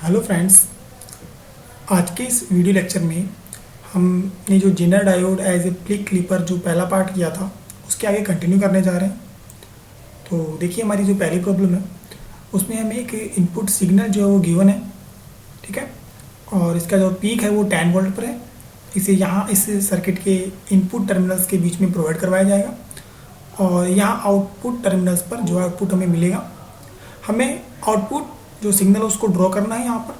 Hello friends, आज के इस वीडियो लेक्चर में हमने जो जेनर डायोड एज ए प्लिक क्लिपर जो पहला पार्ट किया था उसके आगे कंटिन्यू करने जा रहे हैं। तो देखिए, हमारी जो पहली प्रॉब्लम है उसमें हमें एक इनपुट सिग्नल जो है वो गिवन है, ठीक है। और इसका जो पीक है वो 10 वोल्ट पर है। इसे यहाँ इस सर्किट के इनपुट टर्मिनल्स के बीच में प्रोवाइड करवाया जाएगा और यहाँ आउटपुट टर्मिनल्स पर जो आउटपुट हमें मिलेगा, हमें आउटपुट जो सिग्नल है उसको ड्रॉ करना है। यहाँ पर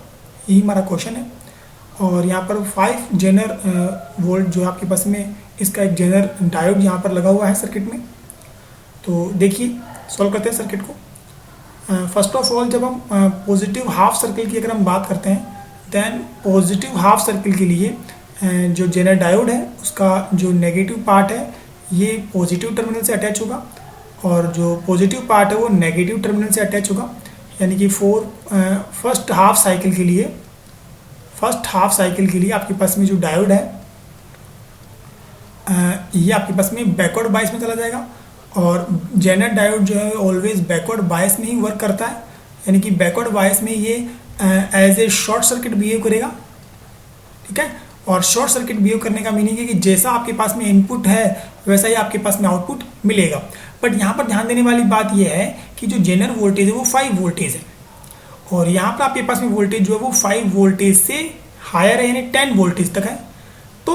यही हमारा क्वेश्चन है। और यहाँ पर 5 जेनर वोल्ट जो आपके पास में इसका एक जेनर डायोड यहाँ पर लगा हुआ है सर्किट में। तो देखिए, सॉल्व करते हैं सर्किट को। फर्स्ट ऑफ ऑल, जब हम पॉजिटिव हाफ सर्किल की अगर हम बात करते हैं, देन पॉजिटिव हाफ सर्किल के लिए जो जेनर डायोड है उसका जो नेगेटिव पार्ट है ये पॉजिटिव टर्मिनल से अटैच होगा और जो पॉजिटिव पार्ट है वो नेगेटिव टर्मिनल से अटैच होगा। यानी कि फर्स्ट हाफ साइकिल के लिए आपके पास में जो डायोड है ये आपके पास में बैकवर्ड बायस में चला जाएगा। और जेनर डायोड जो है ऑलवेज बैकवर्ड बायस में ही वर्क करता है। यानी कि बैकवर्ड बायस में ये as a short circuit behave करेगा, ठीक है। और शॉर्ट सर्किट बिहेव करने का मीनिंग है कि जैसा आपके पास में इनपुट है वैसा ही आपके पास में आउटपुट मिलेगा। बट यहाँ पर ध्यान देने वाली बात यह है कि जो जेनर वोल्टेज है वो 5 वोल्टेज है और यहाँ पर आपके पास में वोल्टेज जो है वो 5 वोल्टेज से हायर है, यानी 10 वोल्टेज तक है। तो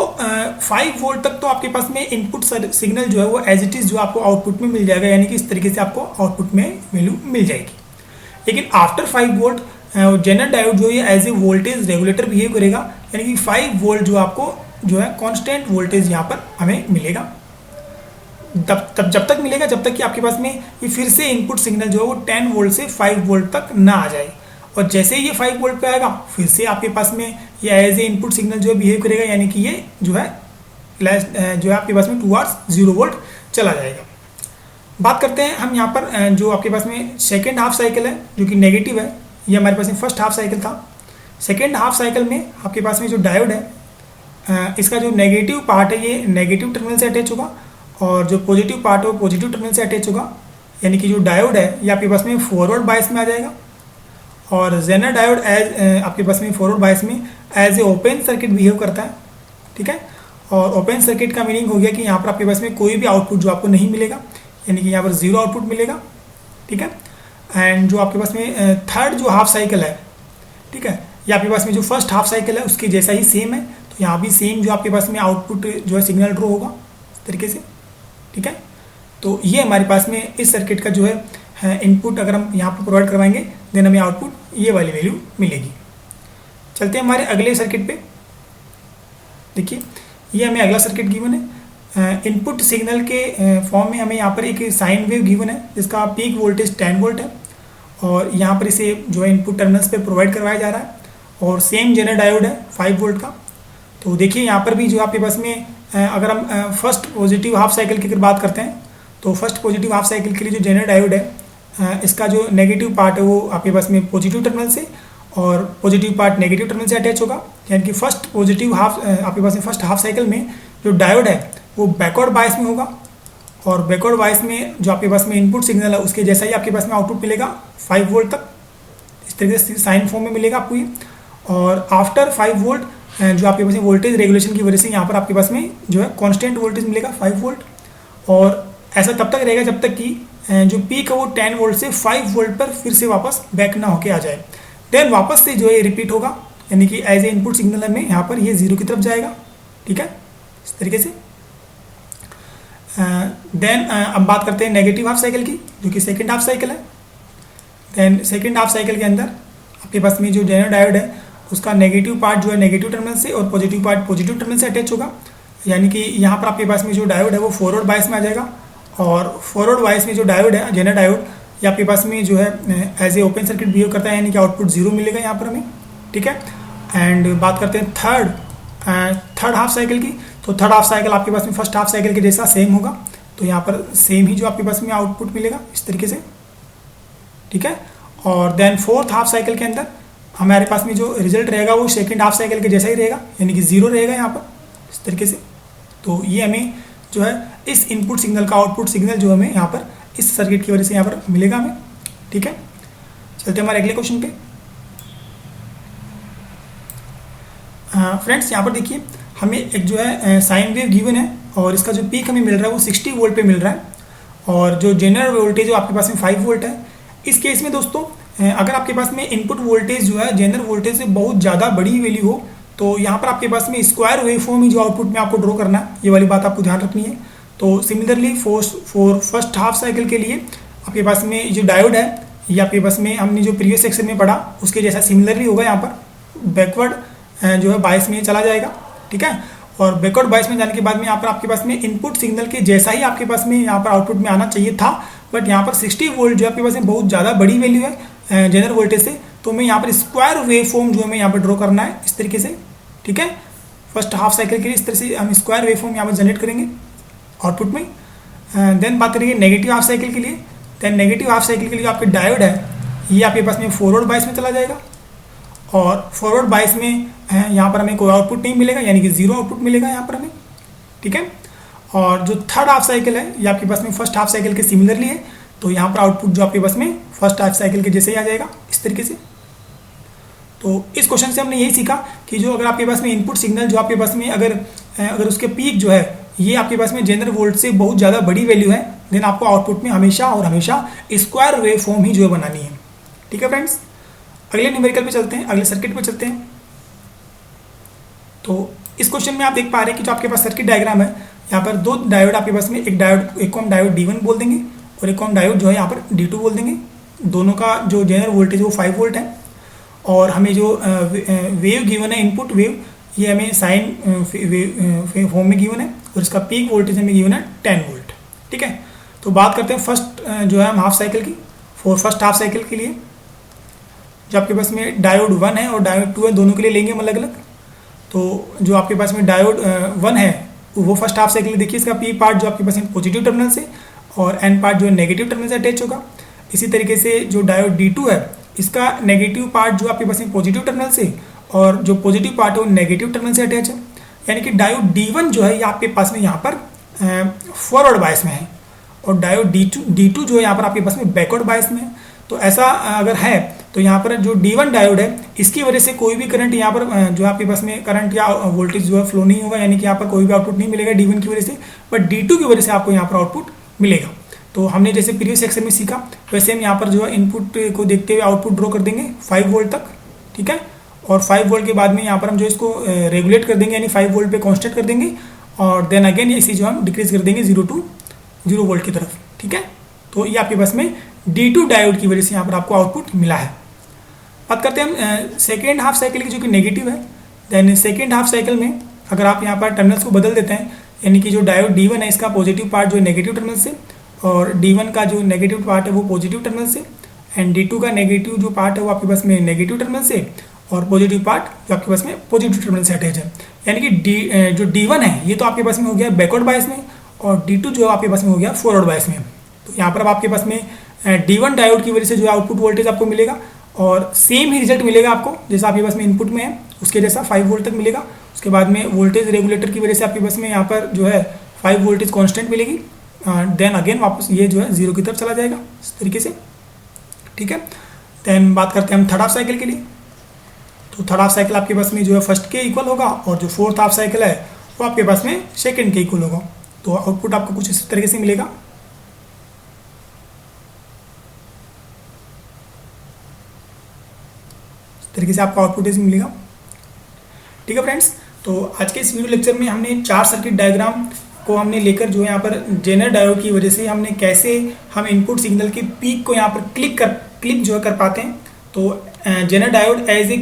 5 वोल्ट तक तो आपके पास में इनपुट सिग्नल जो है वो एज इट इज़ जो आपको आउटपुट में मिल जाएगा, यानी कि इस तरीके से आपको आउटपुट में वैल्यू मिल जाएगी। लेकिन आफ्टर 5 वोल्ट जेनर डायोड जो है as a voltage regulator behave करेगा, यानी कि 5 वोल्ट जो आपको जो है कांस्टेंट वोल्टेज यहाँ पर हमें मिलेगा। जब तक मिलेगा जब तक कि आपके पास में ये फिर से इनपुट सिग्नल जो है वो 10 वोल्ट से 5 वोल्ट तक ना आ जाए। और जैसे ही ये 5 वोल्ट पे आएगा फिर से आपके पास में ये एज ए इनपुट सिग्नल जो है बिहेव करेगा, यानी कि ये जो है आपके पास में टुवर्ड्स 0 वोल्ट चला जाएगा। बात करते हैं हम यहाँ पर जो आपके पास में सेकेंड हाफ साइकिल है जो कि नेगेटिव है, ये हमारे पास में फर्स्ट हाफ साइकिल था। सेकेंड हाफ साइकिल में आपके पास में जो डायोड है इसका जो नेगेटिव पार्ट है ये नेगेटिव टर्मिनल से अटैच होगा और जो पॉजिटिव पार्ट है वो पॉजिटिव टर्मिनल से अटैच होगा। यानी कि जो डायोड है ये आपके पास में फॉरवर्ड बायस में आ जाएगा और जेनर डायोड एज आपके पास में फॉरवर्ड बायस में as a open circuit behave करता है, ठीक है। और ओपन सर्किट का मीनिंग हो गया कि यहाँ पर आपके पास में कोई भी आउटपुट जो आपको नहीं मिलेगा, यानी कि यहाँ पर 0 आउटपुट मिलेगा, ठीक है। एंड जो आपके पास में थर्ड जो हाफ साइकिल है, ठीक है, ये आपके पास में जो फर्स्ट हाफ साइकिल है उसके जैसा ही सेम है। तो यहाँ भी सेम जो आपके पास में आउटपुट जो है सिग्नल ड्रॉ होगा इस तरीके से, ठीक है। तो ये हमारे पास में इस सर्किट का जो है इनपुट अगर हम यहाँ पर प्रोवाइड करवाएंगे देन हमें आउटपुट ये वाली वैल्यू मिलेगी। चलते हैं हमारे अगले सर्किट पे। देखिए, ये हमें अगला सर्किट गिवन है। इनपुट सिग्नल के फॉर्म में हमें यहाँ पर एक साइन वेव गिवन है जिसका पीक वोल्टेज 10 वोल्ट है और यहाँ पर इसे जो है इनपुट टर्मिनल्स पे प्रोवाइड करवाया जा रहा है और सेम जेनर डायोड है 5 वोल्ट का। तो देखिए, यहाँ पर भी जो आपके पास में अगर हम फर्स्ट पॉजिटिव हाफ साइकिल की अगर बात करते हैं तो फर्स्ट पॉजिटिव हाफ साइकिल के लिए जो जेनर डायोड है इसका जो नेगेटिव पार्ट है वो आपके पास में पॉजिटिव टर्मिनल से और पॉजिटिव पार्ट नेगेटिव टर्मिनल से अटैच होगा। यानी कि फर्स्ट पॉजिटिव हाफ आपके पास में फर्स्ट हाफ साइकिल में जो डायोड है वो बैकवर्ड बायस में होगा और बैकवर्ड बायस में जो आपके पास में इनपुट सिग्नल है उसके जैसा ही आपके पास में आउटपुट मिलेगा 5 वोल्ट तक, इस तरीके से साइन फॉर्म में मिलेगा आपको ये। और आफ्टर 5 वोल्ट जो आपके पास में वोल्टेज रेगुलेशन की वजह से यहाँ पर आपके पास में जो है कांस्टेंट वोल्टेज मिलेगा 5 वोल्ट और ऐसा तब तक रहेगा जब तक कि जो पीक है वो 10 वोल्ट से 5 वोल्ट पर फिर से वापस बैक ना होके आ जाए। देन वापस से जो है रिपीट होगा, यानी कि एज ए इनपुट सिग्नल में यहाँ पर ये 0 की तरफ जाएगा, ठीक है, इस तरीके से। देन अब बात करते हैं नेगेटिव हाफ साइकिल की जो कि सेकेंड हाफ साइकिल है। देन सेकेंड हाफ साइकिल के अंदर आपके पास में जो जेनर डायोड है उसका नेगेटिव पार्ट जो है नेगेटिव टर्मिनल से और पॉजिटिव पार्ट पॉजिटिव टर्मिनल से अटैच होगा। यानी कि यहाँ पर आपके पास में जो डायोड है वो फॉरवर्ड बायस में आ जाएगा और फॉरवर्ड बायस में जो डायोड है जेनर डायोड ये आपके पास में जो है as a open circuit behave करता है, यानी कि आउटपुट 0 मिलेगा यहाँ पर हमें, ठीक है। एंड बात करते हैं थर्ड हाफ साइकिल की। तो थर्ड हाफ साइकिल आपके पास में फर्स्ट हाफ साइकिल के जैसा सेम होगा, तो यहाँ पर सेम ही जो आपके पास में आउटपुट मिलेगा इस तरीके से, ठीक है। और देन फोर्थ हाफ साइकिल के अंदर हमारे पास में जो रिजल्ट रहेगा वो सेकेंड हाफ साइकिल के जैसा ही रहेगा, यानी कि 0 रहेगा यहाँ पर इस तरीके से। तो ये हमें जो है इस इनपुट सिग्नल का आउटपुट सिग्नल जो हमें यहाँ पर इस सर्किट की वजह से यहाँ पर मिलेगा हमें, ठीक है। चलते हमारे अगले क्वेश्चन पे। फ्रेंड्स यहाँ पर देखिए हमें एक जो है साइन वेव गिवन है और इसका जो पीक हमें मिल रहा है वो 60 वोल्ट पे मिल रहा है और जो जनरल वोल्टेज जो आपके पास में 5 वोल्ट है। इस केस में दोस्तों अगर आपके पास में इनपुट वोल्टेज जो है जनरल वोल्टेज से बहुत ज़्यादा बड़ी वैल्यू हो तो यहाँ पर आपके पास में स्क्वायर वेव फॉर्म ही जो आउटपुट में आपको ड्रॉ करना है, ये वाली बात आपको ध्यान रखनी है। तो similarly for first half cycle के लिए आपके पास में जो डायोड है ये आपके पास में हमने जो प्रीवियस सेक्शन में पढ़ा उसके जैसा सिमिलरली होगा, यहाँ पर बैकवर्ड जो है बायस में चला जाएगा, ठीक है। और बैकवर्ड बायस में जाने के बाद में यहाँ पर आपके पास में इनपुट सिग्नल के जैसा ही आपके पास में यहाँ पर आउटपुट में आना चाहिए था, बट यहाँ पर 60 वोल्ट जो आपके पास में बहुत ज़्यादा बड़ी वैल्यू है जनरल वोल्टेज से, तो हमें यहाँ पर स्क्वायर वेव फॉर्म जो हमें यहाँ पर ड्रॉ करना है इस तरीके से, ठीक है। फर्स्ट हाफ साइकिल के लिए इस तरह से हम स्क्वायर वेव फॉर्म यहाँ पर जनरेट करेंगे आउटपुट में। देन बात करेंगे नेगेटिव हाफ साइकिल के लिए। देन नेगेटिव हाफ साइकिल के लिए आपके डायोड है ये आपके पास में फॉरवर्ड बायस में चला जाएगा और फॉरवर्ड बायस में यहाँ पर हमें कोई आउटपुट नहीं मिलेगा, यानी कि जीरो आउटपुट मिलेगा यहाँ पर हमें, ठीक है। और जो थर्ड हाफ साइकिल है ये आपके पास में फर्स्ट हाफ साइकिल के सिमिलरली है, तो यहाँ पर आउटपुट जो आपके पास में फर्स्ट हाफ साइकिल के जैसे ही आ जाएगा इस तरीके से। तो इस क्वेश्चन से हमने यही सीखा कि जो अगर आपके पास में इनपुट सिग्नल जो आपके पास में अगर उसके पीक जो है ये आपके पास में जनरल वोल्ट से बहुत ज़्यादा बड़ी वैल्यू है, देन आपको आउटपुट में हमेशा और हमेशा स्क्वायर वेव फॉर्म ही जो है बनानी है, ठीक है फ्रेंड्स। अगले न्यूमेरिकल पे चलते हैं, अगले सर्किट पे चलते हैं। तो इस क्वेश्चन में आप देख पा रहे हैं कि जो आपके पास सर्किट डायग्राम है यहाँ पर दो डायोड आपके पास में, एक को हम डायोड D1 बोल देंगे और एक को हम डायोड जो है यहाँ पर D2 बोल देंगे। दोनों का जो जनरल वोल्टेज वो 5 वोल्ट है और हमें जो वेव गिवन है इनपुट वेव ये हमें साइन फॉर्म में गिवन है और इसका पीक वोल्टेज हमें गिवन है 10 वोल्ट, ठीक है। तो बात करते हैं फर्स्ट जो है हम हाफ साइकिल की। फर्स्ट हाफ साइकिल के लिए जो आपके पास में डायोड 1 है और डायोड 2 है, दोनों के लिए लेंगे हम अलग अलग। तो जो आपके पास में डायोड 1 है वो फर्स्ट हाफ साइकिल देखिए इसका पी पार्ट जो आपके पास में पॉजिटिव टर्मिनल से और एन पार्ट जो है नेगेटिव टर्मिनल से अटैच होगा। इसी तरीके से जो डायोड D2 है इसका नेगेटिव पार्ट जो आपके पास में पॉजिटिव टर्मिनल से और जो पॉजिटिव पार्ट है वो नेगेटिव टर्मिनल से अटैच है, यानी कि डायोड D1 जो है ये आपके पास में यहाँ पर फॉरवर्ड बायस में है और डायोड D2 जो है यहाँ पर आपके पास में बैकवर्ड बायस में है। तो ऐसा अगर है तो यहाँ पर जो D1 डायोड है इसकी वजह से कोई भी करंट यहाँ पर जो आपके पास में करंट या वोल्टेज जो है फ्लो नहीं होगा, यानी कि यहाँ पर कोई भी आउटपुट नहीं मिलेगा D1 की वजह से, बट D2 की वजह से आपको यहाँ पर आउटपुट मिलेगा। तो हमने जैसे प्रीवियस सेक्शन में सीखा वैसे हम यहाँ पर जो है इनपुट को देखते हुए आउटपुट ड्रॉ कर देंगे 5 वोल्ट तक, ठीक है। और 5 वोल्ट के बाद में यहाँ पर हम जो इसको रेगुलेट कर देंगे, यानी 5 वोल्ट पे कांस्टेंट कर देंगे और देन अगेन इसी जो हम डिक्रीज कर देंगे 0 to 0 वोल्ट की तरफ, ठीक है। तो ये आपके पास में D2 डायोड की वजह से यहाँ पर आपको आउटपुट मिला है। बात करते हैं हम सेकेंड हाफ साइकिल की जो कि नेगेटिव है। देन सेकेंड हाफ साइकिल में अगर आप यहाँ पर टर्मिनल्स को बदल देते हैं, यानी कि जो डायोड D1 है इसका पॉजिटिव पार्ट जो है नेगेटिव टर्मिनल से और D1 का जो नेगेटिव पार्ट है वो पॉजिटिव टर्मिनल से एंड D2 का नेगेटिव जो पार्ट है वो आपके पास में नेगेटिव टर्मिनल से और पॉजिटिव पार्ट जो आपके पास में पॉजिटिव टर्मिनल से अटैच है, यानी कि जो D1 है ये तो आपके पास में हो गया बैकवर्ड बायस में और D2 जो आपके पास में हो गया फॉरवर्ड बायस में। तो यहाँ पर अब आपके पास में D1 डायोड की वजह से जो आउटपुट वोल्टेज आपको मिलेगा और सेम ही रिजल्ट मिलेगा आपको जैसा आपके पास में इनपुट में है उसके जैसा 5 वोल्ट तक मिलेगा। उसके बाद में वोल्टेज रेगुलेटर की वजह से आपके पास में यहाँ पर जो है 5 वोल्टेज कांस्टेंट मिलेगी, देन अगेन वापस ये जो है 0 की तरफ चला जाएगा इस तरीके से, ठीक है। देन बात करते हैं हम थर्ड हाफ साइकिल के लिए। तो थर्ड हाफ साइकिल आपके पास में जो है फर्स्ट के इक्वल होगा और जो फोर्थ हाफ साइकिल है वो आपके पास में सेकेंड के इक्वल होगा। तो आउटपुट आपको कुछ इस तरीके से मिलेगा। तरीके से आपको आउटपुट इस मिलेगा, ठीक है फ्रेंड्स। तो आज के इस वीडियो लेक्चर में हमने 4 सर्किट डायग्राम को हमने लेकर जो है यहाँ पर जेनर डायोड की वजह से हमने कैसे हम इनपुट सिग्नल के पीक को यहाँ पर क्लिप जो है कर पाते हैं। तो Zener diode as a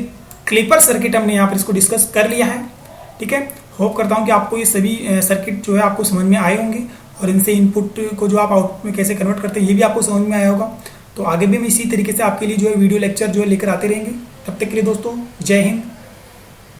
clipper circuit हमने यहाँ पर इसको डिस्कस कर लिया है, ठीक है। होप करता हूँ कि आपको ये सभी सर्किट जो है आपको समझ में आए होंगे और इनसे इनपुट को जो आप आउटपुट में कैसे कन्वर्ट करते हैं ये भी आपको समझ में आया होगा। तो आगे भी हम इसी तरीके से आपके लिए जो है वीडियो लेक्चर जो है लेकर आते रहेंगे। तब तक के लिए दोस्तों जय हिंद।